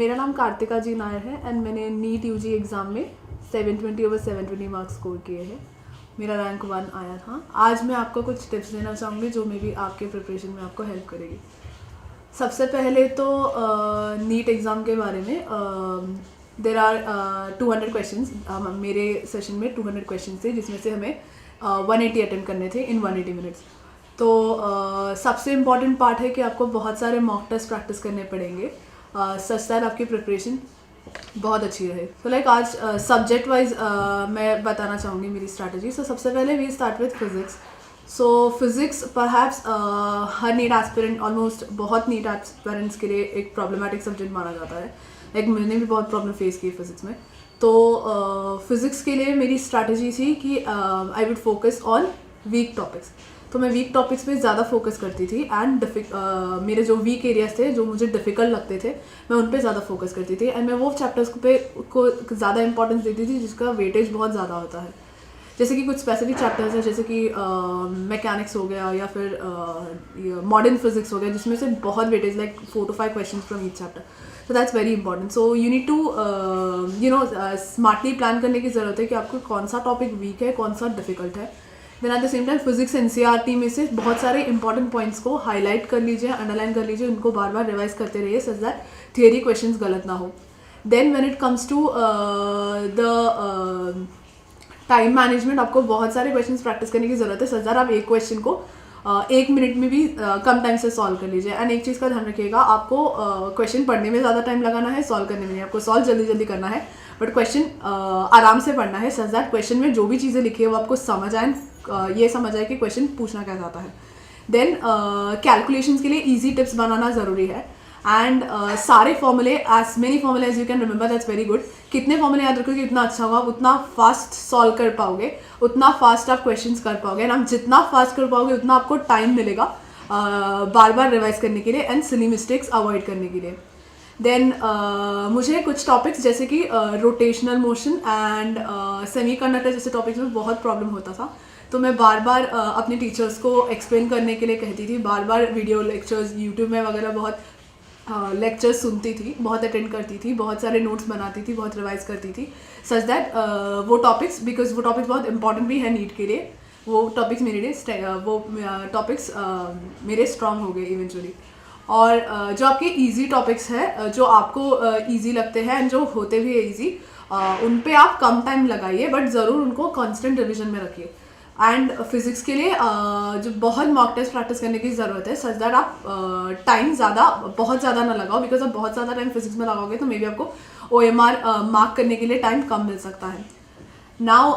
मेरा नाम कार्तिका जी नायर है एंड मैंने नीट यूजी एग्ज़ाम में 720/720 मार्क्स स्कोर किए हैं। मेरा रैंक 1 आया था। आज मैं आपको कुछ टिप्स देना चाहूँगी जो मे बी आपके प्रिपरेशन में आपको हेल्प करेगी। सबसे पहले तो नीट एग्ज़ाम के बारे में देर आर 200 क्वेश्चंस। मेरे सेशन में 200 क्वेश्चंस थे जिसमें से हमें 180 अटेम्प्ट करने थे इन 180 मिनट्स। तो सबसे इम्पॉर्टेंट पार्ट है कि आपको बहुत सारे मॉक टेस्ट प्रैक्टिस करने पड़ेंगे सच दैट आपकी प्रिपरेशन बहुत अच्छी रहे। तो लाइक आज सब्जेक्ट वाइज मैं बताना चाहूँगी मेरी स्ट्रैटेजी। सो सबसे पहले we start with physics. So physics perhaps हर नीट एस्पिरेंट, ऑलमोस्ट बहुत नीट एस्पिरेंट्स के लिए एक प्रॉब्लमेटिक सब्जेक्ट माना जाता है। लाइक मैंने भी बहुत प्रॉब्लम फेस की फिजिक्स में। तो फिजिक्स के लिए मेरी स्ट्रैटेजी थी कि I would focus on weak topics. तो मैं वीक टॉपिक्स पे ज़्यादा फोकस करती थी एंड मेरे जो वीक एरियाज थे जो मुझे डिफ़िकल्ट लगते थे मैं उन पे ज़्यादा फोकस करती थी एंड मैं वो चैप्टर्स को ज़्यादा इंपॉर्टेंस देती थी जिसका वेटेज बहुत ज़्यादा होता है। जैसे कि कुछ स्पेसिफिक चैप्टर्स हैं जैसे कि मैकेनिक्स हो गया या फिर मॉडर्न फिजिक्स हो गया जिसमें से बहुत weightage like 4 to 5 question from each chapter. So that's very important. So you need to smartly plan करने की ज़रूरत है कि आपको कौन सा टॉपिक वीक है, कौन सा डिफिकल्ट है। Then at the same time physics NCERT में से बहुत सारे इंपॉर्टेंट पॉइंट्स को हाईलाइट कर लीजिए, अंडरलाइन कर लीजिए, उनको बार बार रिवाइज करते रहिए सच दैट थियरी क्वेश्चंस गलत ना हो। Then when it comes to the time management, आपको बहुत सारे क्वेश्चंस प्रैक्टिस करने की ज़रूरत है सच दैट आप एक क्वेश्चन को 1 मिनट में भी कम टाइम से सॉल्व कर लीजिए। एंड एक चीज़ का ध्यान रखिएगा, आपको क्वेश्चन पढ़ने में ज़्यादा टाइम लगाना है, सॉल्व करने में नहीं। आपको सॉल्व जल्दी जल्दी करना है बट क्वेश्चन आराम से पढ़ना है सच दैट क्वेश्चन में जो भी चीज़ें लिखी है वो आपको समझ आए, ये समझ आए कि क्वेश्चन पूछना क्या चाहता है। देन कैलकुलेशंस के लिए ईजी टिप्स बनाना ज़रूरी है एंड सारे फॉर्मूले, as many formulae as you can remember, that's very good. कितने फॉर्मूले याद रखोगे उतना अच्छा होगा, उतना फास्ट सॉल्व कर पाओगे, उतना फास्ट आप क्वेश्चंस कर पाओगे एंड आप जितना फास्ट कर पाओगे उतना आपको टाइम मिलेगा बार बार रिवाइज करने के लिए एंड सिली मिस्टेक्स अवॉइड करने के लिए। देन मुझे कुछ टॉपिक्स जैसे कि रोटेशनल मोशन एंड सेमीकंडक्टर जैसे टॉपिक्स में बहुत प्रॉब्लम होता था। तो मैं बार बार अपने टीचर्स को एक्सप्लेन करने के लिए कहती थी, बार बार वीडियो लेक्चर्स यूट्यूब में वगैरह बहुत लेक्चर्स सुनती थी, बहुत अटेंड करती थी, बहुत सारे नोट्स बनाती थी, बहुत रिवाइज करती थी सच दैट वो टॉपिक्स, बिकॉज वो टॉपिक्स बहुत इंपॉर्टेंट भी है नीट के लिए, वो टॉपिक्स मेरे लिए वो टॉपिक्स मेरे स्ट्रॉन्ग हो गए इवेंचुअली। और जो आपके इजी टॉपिक्स है जो आपको इजी लगते हैं एंड जो होते भी है इजी, उन पे आप कम टाइम लगाइए बट ज़रूर उनको कांस्टेंट रिवीजन में रखिए। एंड फिजिक्स के लिए जो बहुत मॉक टेस्ट प्रैक्टिस करने की ज़रूरत है सच दैट आप टाइम बहुत ज़्यादा ना लगाओ, बिकॉज आप बहुत ज़्यादा टाइम फिजिक्स में लगाओगे तो मे बी आपको OMR मार्क करने के लिए टाइम कम मिल सकता है। नाउ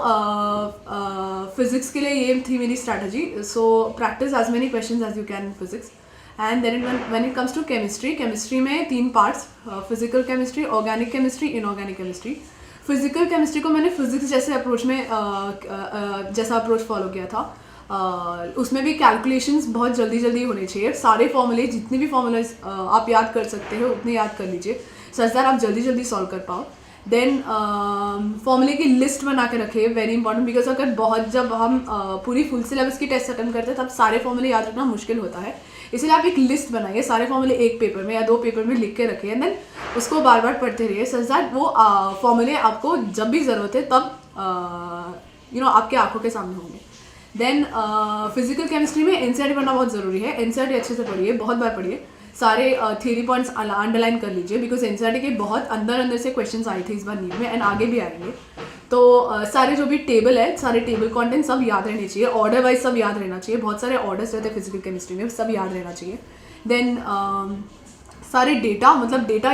फिजिक्स के लिए ये थी मेरी strategy. So practice as many questions as you can in physics. And then when it comes to chemistry में 3 parts, physical chemistry, organic chemistry, inorganic chemistry. Physical chemistry को मैंने फिजिक्स जैसे अप्रोच में जैसा अप्रोच फॉलो किया था। उसमें भी कैलकुलेशंस बहुत जल्दी जल्दी होने चाहिए। सारे फॉर्मूले, जितने भी फॉर्मूलेज आप याद कर सकते हो उतने याद कर लीजिए सच दैट आप जल्दी जल्दी सॉल्व कर पाओ। देन फॉर्मूले की लिस्ट बना के रखिए, वेरी इंपॉर्टेंट, बिकॉज अगर जब हम पूरी फुल सिलेबस की टेस्ट अटेम्प्ट करते हैं तब सारे फॉर्मूले याद रखना मुश्किल होता है। इसलिए आप एक लिस्ट बनाइए, सारे फॉर्मूले एक पेपर में या 2 पेपर में लिख के रखिए एंड देन उसको बार बार पढ़ते रहिए सच दैट वो फॉर्मूले आपको जब भी ज़रूरत है तब आपके आंखों के सामने होंगे। देन फिजिकल केमिस्ट्री में एनसीईआरटी पढ़ना बहुत ज़रूरी है। एनसीईआरटी अच्छे से पढ़िए, बहुत बार पढ़िए, सारे थियरी पॉइंट्स अंडरलाइन कर लीजिए, बिकॉज एनसीईआरटी के बहुत अंदर से क्वेश्चंस आए थे इस बार नीट में एंड आगे भी आएंगे। तो सारे जो भी टेबल है, सारे टेबल कंटेंट सब याद रहने चाहिए, ऑर्डर वाइज सब याद रहना चाहिए। बहुत सारे ऑर्डर्स रहते हैं फिजिकल केमिस्ट्री में, सब याद रहना चाहिए। देन सारे डेटा, मतलब डेटा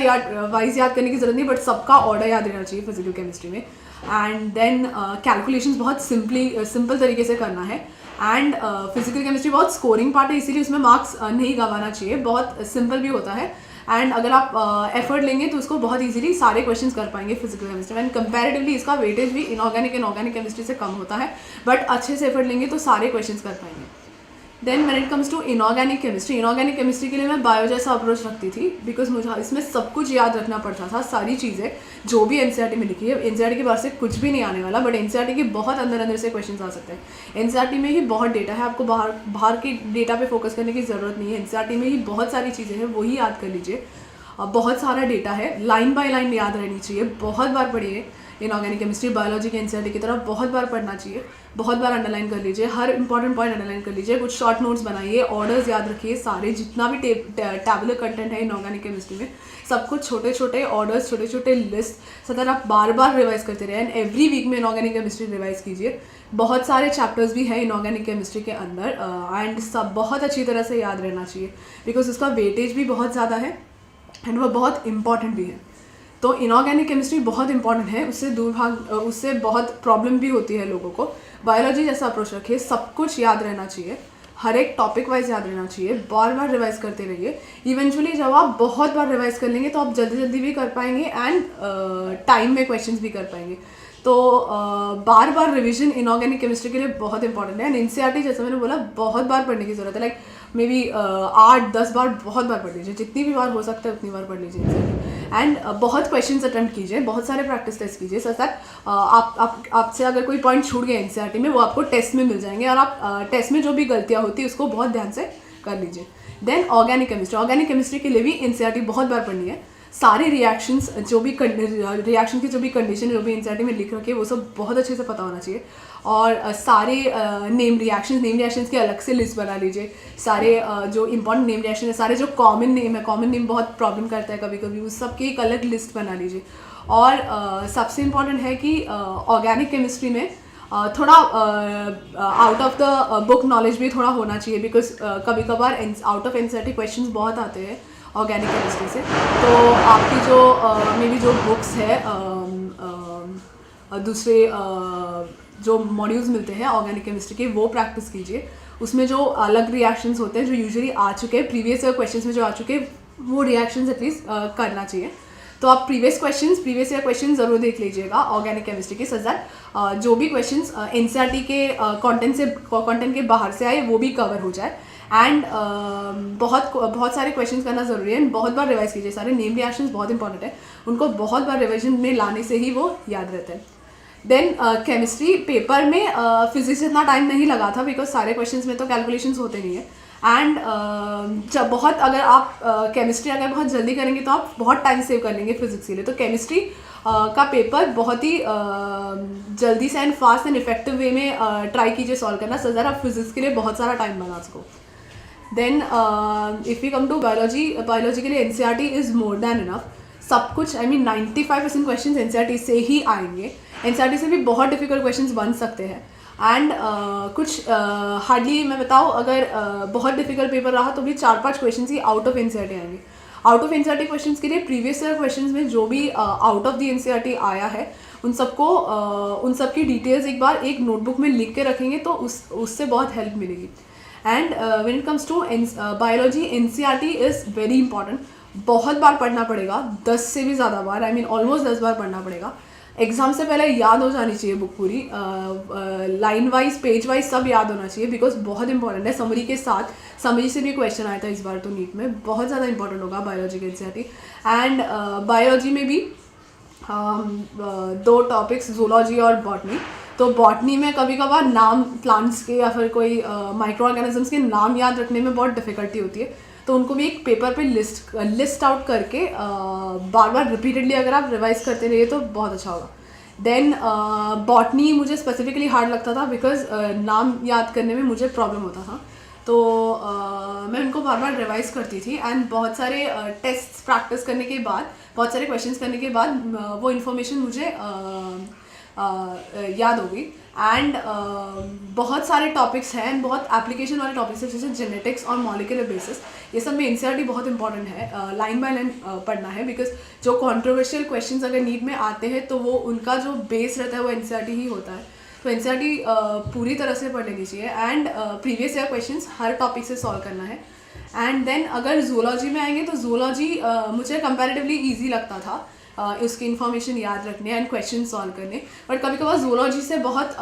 वाइज याद करने की जरूरत नहीं बट सबका ऑर्डर याद रहना चाहिए फिजिकल केमिस्ट्री में। एंड देन कैलकुलेशंस बहुत सिंपल तरीके से करना है। एंड फिजिकल केमिस्ट्री बहुत स्कोरिंग पार्ट है, इसीलिए उसमें मार्क्स नहीं गंवाना चाहिए, बहुत सिंपल भी होता है एंड अगर आप एफर्ट लेंगे तो उसको बहुत इजीली सारे क्वेश्चंस कर पाएंगे फिजिकल केमिस्ट्री में। एंड कंपैरेटिवली इसका वेटेज भी इनऑर्गेनिक केमिस्ट्री से कम होता है बट अच्छे से एफर्ट लेंगे तो सारे क्वेश्चंस कर पाएंगे। Then when it comes to inorganic chemistry के लिए मैं बायो जैसा अप्रोच रखती थी, बिकॉज मुझे इसमें सब कुछ याद रखना पड़ता था, सारी चीज़ें जो भी एनसीईआरटी में लिखी है। एनसीईआरटी के बाहर से कुछ भी नहीं आने वाला बट एनसीईआरटी के बहुत अंदर से क्वेश्चंस आ सकते हैं। एनसीईआरटी में ही बहुत डेटा है, आपको बाहर के डेटा पे फोकस करने की ज़रूरत नहीं है। एनसीईआरटी में ही बहुत सारी चीज़ें हैं, वही याद कर लीजिए। बहुत सारा डेटा है, लाइन बाय लाइन याद रहनी चाहिए, बहुत बार पढ़िए। इनऑर्गेनिक केमिस्ट्री बायोलॉजी के एनसीईआरटी की तरफ बहुत बार पढ़ना चाहिए, बहुत बार अंडरलाइन कर लीजिए, हर इंपॉर्टेंट पॉइंट अंडरलाइन कर लीजिए, कुछ शॉर्ट नोट्स बनाइए, ऑर्डर्स याद रखिए, सारे जितना भी टैबुलर कंटेंट है इनऑर्गेनिक केमिस्ट्री में सब कुछ छोटे छोटे ऑर्डर्स, छोटे छोटे लिस्ट, सो दैट आप बार बार रिवाइज करते रहे। एंड एवरी वीक में इनऑर्गेनिक केमिस्ट्री रिवाइज कीजिए। बहुत सारे चैप्टर्स भी हैं इनऑर्गेनिक केमिस्ट्री के अंदर एंड सब बहुत अच्छी तरह से याद रहना चाहिए बिकॉज उसका वेटेज भी बहुत ज़्यादा है एंड वह बहुत इंपॉर्टेंट भी है। तो इनऑर्गेनिक केमिस्ट्री बहुत इंपॉर्टेंट है, उससे दूर भाग उससे बहुत प्रॉब्लम भी होती है लोगों को। बायोलॉजी जैसा अप्रोच रखिए, सब कुछ याद रहना चाहिए, हर एक टॉपिक वाइज याद रहना चाहिए, बार बार रिवाइज करते रहिए। इवेंचुअली जब आप बहुत बार रिवाइज कर लेंगे तो आप जल्दी जल्दी भी कर पाएंगे एंड टाइम में क्वेश्चंस भी कर पाएंगे। तो बार बार रिवीजन इनऑर्गेनिक केमिस्ट्री के लिए बहुत इंपॉर्टेंट है एंड एनसीईआरटी जैसे मैंने बोला बहुत बार पढ़ने की जरूरत है, लाइक मे बी 8-10 बार बहुत बार पढ़ लीजिए, जितनी भी बार हो सकता है उतनी बार पढ़ लीजिए एनसीईआरटी एंड बहुत क्वेश्चंस अटेम्प्ट कीजिए, बहुत सारे प्रैक्टिस टेस्ट कीजिए सो दैट आपसे अगर कोई पॉइंट छूट गया एनसीईआरटी में वो आपको टेस्ट में मिल जाएंगे और आप टेस्ट में जो भी गलतियाँ होती है उसको बहुत ध्यान से कर लीजिए। देन ऑर्गेनिक केमिस्ट्री के लिए भी एनसीईआरटी बहुत बार पढ़नी है। सारे रिएक्शंस जो भी रिएक्शन की जो भी कंडीशन जो भी एनसीईआरटी में लिख रखी है वो सब बहुत अच्छे से पता होना चाहिए और सारे नेम रिएक्शंस की अलग से लिस्ट बना लीजिए। सारे जो इंपॉर्टेंट नेम रिएक्शन है, सारे जो कॉमन नेम बहुत प्रॉब्लम करता है कभी कभी, उस सब की एक अलग लिस्ट बना लीजिए। और सबसे इम्पॉर्टेंट है कि ऑर्गेनिक केमिस्ट्री में थोड़ा out of the book knowledge भी थोड़ा होना चाहिए बिकॉज कभी कभार आउट ऑफ एनसीईआरटी क्वेश्चंस बहुत आते हैं ऑर्गेनिक केमिस्ट्री से। तो आपकी जो मे बी जो बुक्स है दूसरे जो मॉड्यूल्स मिलते हैं ऑर्गेनिक केमिस्ट्री के वो प्रैक्टिस कीजिए। उसमें जो अलग रिएक्शंस होते हैं जो यूजुअली आ चुके हैं प्रीवियस ईयर क्वेश्चंस में जो आ चुके हैं वो रिएक्शंस एटलीस्ट करना चाहिए। तो आप प्रीवियस ईयर क्वेश्चन ज़रूर देख लीजिएगा ऑर्गेनिक केमिस्ट्री के, सो दैट जो भी क्वेश्चंस एनसीईआरटी के कंटेंट के बाहर से आए वो भी कवर हो जाए एंड बहुत सारे क्वेश्चंस करना ज़रूरी है एंड बहुत बार रिवाइज कीजिए। सारे नेम रिएक्शंस बहुत इंपॉर्टेंट है, उनको बहुत बार रिविजन में लाने से ही वो याद रहते हैं। देन केमिस्ट्री पेपर में फिजिक्स इतना टाइम नहीं लगा था बिकॉज सारे क्वेश्चंस में तो कैलकुलेशंस होते नहीं है एंड जब बहुत अगर आप केमिस्ट्री अगर बहुत जल्दी करेंगे तो आप बहुत टाइम सेव कर लेंगे फिजिक्स के लिए। तो केमिस्ट्री का पेपर बहुत ही जल्दी से and fast and effective way में ट्राई कीजिए सॉल्व करना सो दैट आप फिजिक्स के लिए बहुत सारा टाइम बना सको। Then if you come to biology के लिए NCERT is more than enough. सब कुछ 95% क्वेश्चंस एनसीईआरटी से ही आएंगे। एनसीईआरटी से भी बहुत डिफिकल्ट क्वेश्चंस बन सकते हैं एंड कुछ हार्डली मैं बताऊँ अगर बहुत डिफिकल्ट पेपर रहा तो भी 4-5 question he out of NCERT आएंगे। आउट ऑफ एनसीईआरटी क्वेश्चंस के लिए प्रीवियस ईयर क्वेश्चंस में जो भी आउट ऑफ द एनसीईआरटी आया है उन सब की डिटेल्स एक बार एक नोटबुक में लिख के रखेंगे तो उससे बहुत हेल्प मिलेगी। And when it comes to biology NCERT is very important. बहुत बार पढ़ना पड़ेगा, 10 से भी ज़्यादा बार, ऑलमोस्ट 10 बार पढ़ना पड़ेगा। एग्जाम से पहले याद हो जानी चाहिए बुक पूरी, लाइन वाइज पेज वाइज सब याद होना चाहिए बिकॉज बहुत इंपॉर्टेंट है। समरी के साथ समरी से भी क्वेश्चन आया था इस बार तो नीट में, बहुत ज़्यादा इंपॉर्टेंट होगा बायोलॉजी के एनसीईआरटी। एंड बायोलॉजी में भी 2 टॉपिक्स जूलॉजी और बॉटनी। तो बॉटनी में कभी कभार नाम प्लांट्स के या फिर कोई माइक्रो ऑर्गेनिजम्स के नाम याद रखने में बहुत डिफिकल्टी होती है, तो उनको भी एक पेपर पे लिस्ट आउट करके बार बार रिपीटेडली अगर आप रिवाइज करते रहिए तो बहुत अच्छा होगा। देन बॉटनी मुझे स्पेसिफिकली हार्ड लगता था बिकॉज नाम याद करने में मुझे प्रॉब्लम होता था, तो मैं उनको बार बार रिवाइज करती थी एंड बहुत सारे टेस्ट प्रैक्टिस करने के बाद, बहुत सारे क्वेश्चंस करने के बाद वो इन्फॉर्मेशन मुझे याद हो गई। एंड बहुत सारे टॉपिक्स हैं, बहुत एप्लीकेशन वाले टॉपिक्स हैं जैसे जेनेटिक्स और मॉलिक्यूलर बेसिस, ये सब में एनसीईआरटी बहुत इंपॉर्टेंट है। लाइन बाय लाइन पढ़ना है बिकॉज जो कंट्रोवर्शियल क्वेश्चंस अगर नीट में आते हैं तो वो उनका जो बेस रहता है वो एनसीईआरटी ही होता है। तो एनसीईआरटी पूरी तरह से पढ़ लेनी चाहिए and previous year questions her topic से सॉल्व करना है। एंड देन अगर जूलॉजी में आएंगे तो जूलॉजी मुझे कंपैरेटिवली ईजी लगता था उसकी इन्फॉर्मेशन याद रखने एंड क्वेश्चन सॉल्व करने, बट कभी कभार जूलॉजी से बहुत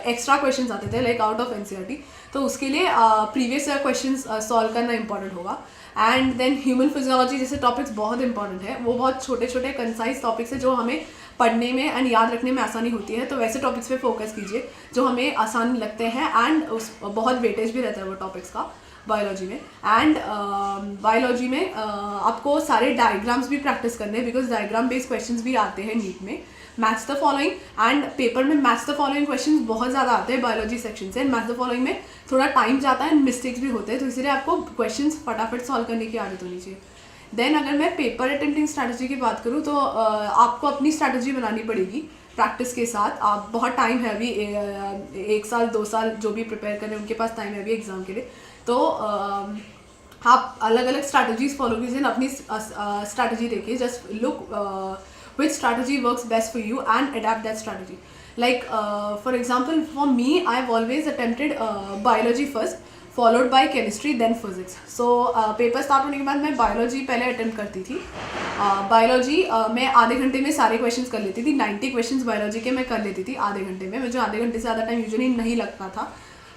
एक्स्ट्रा क्वेश्चंस आते थे लाइक आउट ऑफ एनसीईआरटी, तो उसके लिए प्रीवियस ईयर क्वेश्चन सॉल्व करना इंपॉर्टेंट होगा। एंड देन ह्यूमन फिजियोलॉजी जैसे टॉपिक्स बहुत इंपॉर्टेंट है, वो बहुत छोटे छोटे कंसाइज टॉपिक्स है जो हमें पढ़ने में एंड याद रखने में आसानी होती है, तो वैसे टॉपिक्स पे फोकस कीजिए जो हमें आसान लगते हैं एंड उस बहुत वेटेज भी रहता है वो टॉपिक्स का बायोलॉजी में। एंड बायोलॉजी में आपको सारे डायग्राम्स भी प्रैक्टिस करने हैं, बिकॉज डायग्राम बेस्ड क्वेश्चंस भी आते हैं नीट में। Maths the following and paper में मैथ्स द फॉलोइंग क्वेश्चंस बहुत ज़्यादा आते हैं बायोलॉजी सेक्शन से, एंड मैथ्स द फॉलोइंग में थोड़ा टाइम जाता है एंड मिस्टेक्स भी होते हैं, तो इसलिए आपको क्वेश्चंस फटाफट सॉल्व करने की आदत होनी चाहिए। देन अगर मैं पेपर अटेम्प्टिंग स्ट्रैटेजी की बात करूँ तो आपको अपनी स्ट्रैटेजी बनानी पड़ेगी प्रैक्टिस के साथ। आप बहुत टाइम है अभी, 1 साल 2 साल जो भी प्रिपेयर करें उनके पास टाइम है अभी एग्ज़ाम के लिए, तो आप अलग अलग स्ट्रैटेजीज फॉलो कीजिए, अपनी स्ट्रैटेजी देखिए, just look which strategy works best for you and adapt that strategy. Like for example, for me, I've always attempted biology first, followed by chemistry, then physics. So paper start होने के बाद मैं biology पहले attempt करती थी। Biology मैं आधे घंटे में सारे क्वेश्चंस कर लेती थी, 90 क्वेश्चंस बायोलॉजी के मैं कर लेती थी आधे घंटे में। मुझे आधे घंटे से ज़्यादा टाइम यूजुअली नहीं लगता था,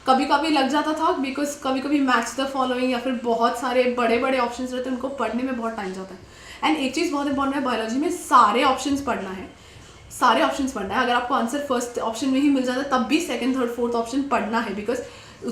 कभी कभी लग जाता था बिकॉज कभी कभी मैथ्स द फॉलोइंग या फिर बहुत सारे बड़े बड़े ऑप्शंस रहते हैं, उनको पढ़ने में बहुत टाइम जाता है। एंड एक चीज़ बहुत इंपॉर्टेंट है बायोलॉजी में, सारे ऑप्शंस पढ़ना है, सारे ऑप्शंस पढ़ना है। अगर आपको आंसर फर्स्ट ऑप्शन में ही मिल जाता है तब भी सेकंड थर्ड फोर्थ ऑप्शन पढ़ना है, बिकॉज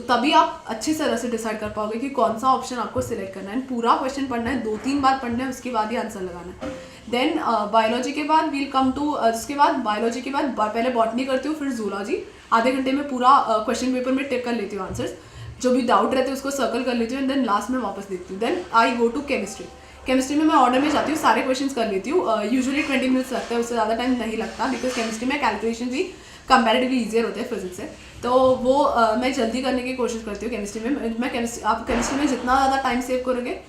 तभी आप अच्छी तरह से डिसाइड कर पाओगे कि कौन सा ऑप्शन आपको सिलेक्ट करना है। पूरा क्वेश्चन पढ़ना है, 2-3 बार पढ़ना है, उसके बाद ही आंसर लगाना है। देन बायोलॉजी के बाद वील कम टू, उसके बाद बायोलॉजी के बाद पहले बॉटनी करती हूँ, फिर जूलॉजी। आधे घंटे में पूरा क्वेश्चन पेपर में टिक कर लेती हूँ आंसर्स, जो भी डाउट रहते हैं उसको सर्कल कर लेती हूँ, एंड देन लास्ट में वापस देखती हूँ। Then I go to chemistry. Chemistry में मैं ऑर्डर में जाती हूँ, सारे क्वेश्चंस कर लेती हूँ। यूजुअली 20 मिनट्स लगता है, उससे ज़्यादा टाइम नहीं लगता, बिकॉज केमिस्ट्री में कैलकुलेशन भी कंपैरेटिवली ईजियर होते हैं फिजिक्स से, तो वो मैं जल्दी करने की कोशिश करती हूँ केमिस्ट्री में। आप केमिस्ट्री में जितना ज़्यादा टाइम सेव करोगे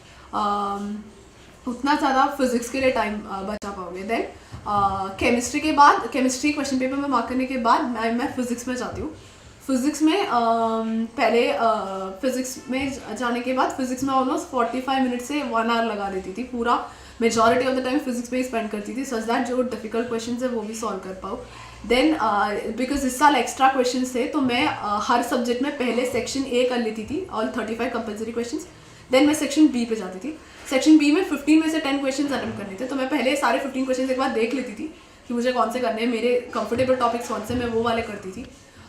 उतना ज़्यादा फिजिक्स के लिए टाइम बचा पाओगे। देन केमिस्ट्री के बाद, केमिस्ट्री क्वेश्चन पेपर में मार्क करने के बाद मैं फिजिक्स में जाती हूँ। फिज़िक्स में पहले फिज़िक्स में जाने के बाद फिज़िक्स में ऑलमोस्ट 45 मिनट से 1 आवर लगा देती थी, पूरा majority of the time physics में ही स्पेंड करती थी, सच दैट जो डिफिकल्ट क्वेश्चंस है वो भी सॉल्व कर पाऊँ। देन बिकॉज इस साल एक्स्ट्रा क्वेश्चंस थे, तो मैं हर सब्जेक्ट में पहले सेक्शन ए कर लेती थी, ऑल 35 कंपल्सरी क्वेश्चंस। देन मैं सेक्शन बी पे जाती थी। सेक्शन बी में 15 में से 10 क्वेश्चंस अटेम्प्ट करने थे, तो मैं पहले सारे 15 क्वेश्चंस एक बार देख लेती थी कि मुझे कौन से करने हैं, मेरे कंफर्टेबल टॉपिक्स कौन से, मैं वो वाले करती थी।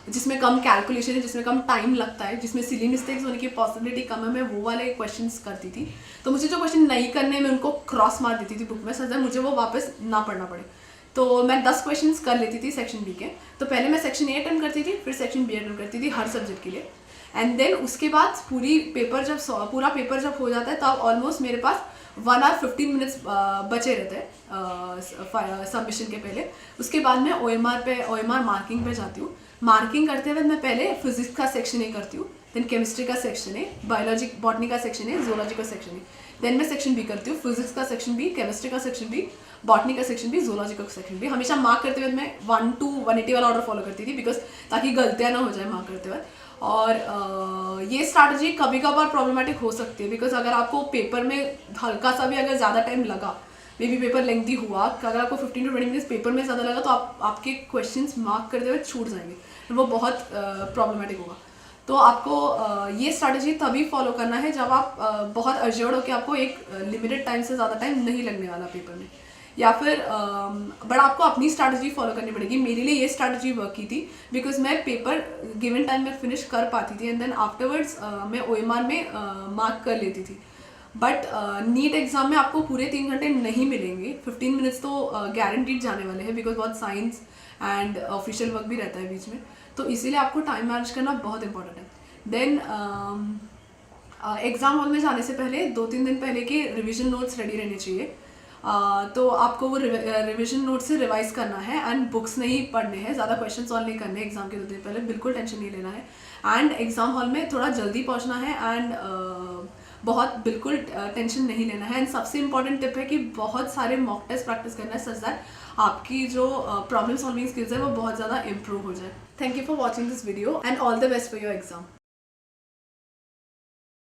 जिसमें कम कैलकुलेशन है, जिसमें कम टाइम लगता है, जिसमें सिली मिस्टेक्स होने की पॉसिबिलिटी कम है, मैं वो वाले क्वेश्चंस करती थी। तो मुझे जो क्वेश्चन नहीं करने, मैं उनको क्रॉस मार देती थी बुक में, सच मुझे वो वापस ना पढ़ना पड़े। तो मैं 10 क्वेश्चंस कर लेती थी सेक्शन बी के। तो पहले मैं सेक्शन ए अटेम्प्ट करती थी, फिर सेक्शन बी अटेम्प्ट करती थी हर सब्जेक्ट के लिए। एंड देन उसके बाद पूरा पेपर जब हो जाता है तब ऑलमोस्ट मेरे पास 1 आवर 15 मिनट्स बचे रहते हैं सबमिशन के पहले। उसके बाद मैं OMR मार्किंग पे जाती हूँ। मार्किंग करते हुए मैं पहले फिजिक्स का सेक्शन ए करती हूँ, देन केमिस्ट्री का सेक्शन ए, बायोलॉजी बॉटनी का सेक्शन ए, जूलॉजी का सेक्शन ए, देन मैं सेक्शन बी करती हूँ, फिजिक्स का सेक्शन बी, केमिस्ट्री का सेक्शन बी, बॉटनी का सेक्शन बी, जूलॉजी का सेक्शन बी। हमेशा मार्क करते हुए मैं 1 to 180 वाला ऑर्डर फॉलो करती थी, बिकॉज ताकि गलतियाँ ना हो जाए मार्क करते हुए। और ये स्ट्रैटेजी कभी कभार प्रॉब्लमेटिक हो सकती है, बिकॉज अगर आपको पेपर में हल्का सा भी अगर ज़्यादा टाइम लगा, मे बी पेपर लेंथी हुआ, अगर आपको 15 to 20 मिनट्स पेपर में ज़्यादा लगा, तो आपके क्वेश्चंस मार्क करते हुए छूट जाएंगे, वो बहुत प्रॉब्लमेटिक होगा। तो आपको ये स्ट्रैटेजी तभी फॉलो करना है जब आप बहुत अर्जेंट हो कि आपको एक लिमिटेड टाइम से ज़्यादा टाइम नहीं लगने वाला पेपर में, या फिर बट आपको अपनी स्ट्रैटेजी फॉलो करनी पड़ेगी। मेरे लिए ये स्ट्रैटेजी वर्क की थी, बिकॉज मैं पेपर गिवन टाइम में फिनिश कर पाती थी, एंड देन आफ्टरवर्ड्स मैं OMR में मार्क कर लेती थी। बट नीट एग्जाम में आपको पूरे 3 घंटे नहीं मिलेंगे, 15 मिनट्स तो गारंटीड जाने वाले हैं, बिकॉज बहुत साइंस एंड ऑफिशियल वर्क भी रहता है बीच में, तो इसीलिए आपको टाइम मैनेज करना बहुत इंपॉर्टेंट है। देन एग्ज़ाम हॉल में जाने से पहले 2-3 दिन पहले के रिविजन नोट्स रेडी रहने चाहिए। तो आपको वो रिविजन नोट से रिवाइज करना है, एंड बुक्स नहीं पढ़ने हैं, ज़्यादा क्वेश्चन सॉल्व नहीं करने एग्जाम के 2 दिन पहले, बिल्कुल टेंशन नहीं लेना है। एंड एग्ज़ाम हॉल में थोड़ा जल्दी पहुंचना है, एंड बहुत बिल्कुल टेंशन नहीं लेना है। एंड सबसे इंपॉर्टेंट टिप है कि बहुत सारे मॉक टेस्ट प्रैक्टिस करना है, सच दैट आपकी जो प्रॉब्लम सॉल्विंग स्किल्स है वो बहुत ज़्यादा इंप्रूव हो जाए। Thank you for watching this video and all the best for your exam.